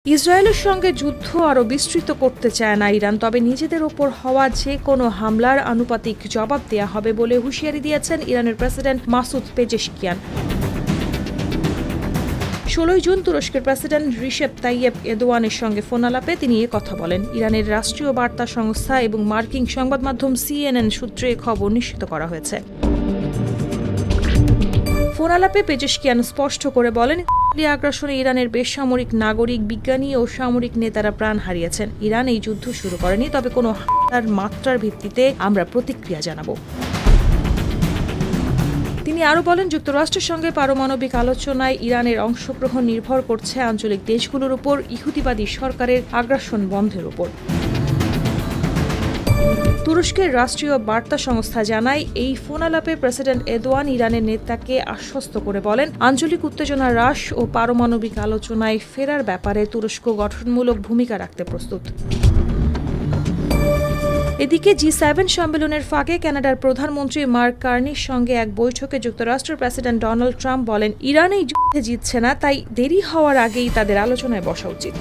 ইসরায়েলের সঙ্গে যুদ্ধ আরও বিস্তৃত করতে চায় না ইরান, তবে নিজেদের ওপর হওয়া যে কোনো হামলার আনুপাতিক জবাব দেয়া হবে বলে হুঁশিয়ারি দিয়েছেন ইরানের প্রেসিডেন্ট মাসুদ পেজেশকিয়ান। 16 জুন তুরস্কের প্রেসিডেন্ট রিসেপ তাইয়েপ এরদোয়ানের সঙ্গে ফোনালাপে তিনি কথা বলেন। ইরানের রাষ্ট্রীয় বার্তা সংস্থা এবং মার্কিন সংবাদ মাধ্যম CNN সূত্রে খবর নিশ্চিত করা হয়েছে। ফোনালাপে পেজেশকিয়ান স্পষ্ট করে বলেন, আগ্রাসনে ইরানের বেসামরিক নাগরিক, বিজ্ঞানী ও সামরিক নেতারা প্রাণ হারিয়েছেন। ইরান এই যুদ্ধ শুরু করেনি, তবে কোনো হামলার মাত্রার ভিত্তিতে আমরা প্রতিক্রিয়া জানাব। তিনি আরও বলেন, যুক্তরাষ্ট্রের সঙ্গে পারমাণবিক আলোচনায় ইরানের অংশগ্রহণ নির্ভর করছে আঞ্চলিক দেশগুলোর উপর ইহুদিবাদী সরকারের আগ্রাসন বন্ধের উপর। তুরস্কের রাষ্ট্রীয় বার্তা সংস্থা জানায়, এই ফোনালাপে প্রেসিডেন্ট এরদোয়ান ইরানের নেতাকে আশ্বস্ত করে বলেন, আঞ্চলিক উত্তেজনা হ্রাস ও পারমাণবিক আলোচনায় ফেরার ব্যাপারে তুরস্ক গঠনমূলক ভূমিকা রাখতে প্রস্তুত। এদিকে G7 সম্মেলনের ফাঁকে কানাডার প্রধানমন্ত্রী মার্ক কার্নির সঙ্গে এক বৈঠকে যুক্তরাষ্ট্রের প্রেসিডেন্ট ডোনাল্ড ট্রাম্প বলেন, ইরান এই যুদ্ধে জিতছে না, তাই দেরি হওয়ার আগেই তাদের আলোচনায় বসা উচিত।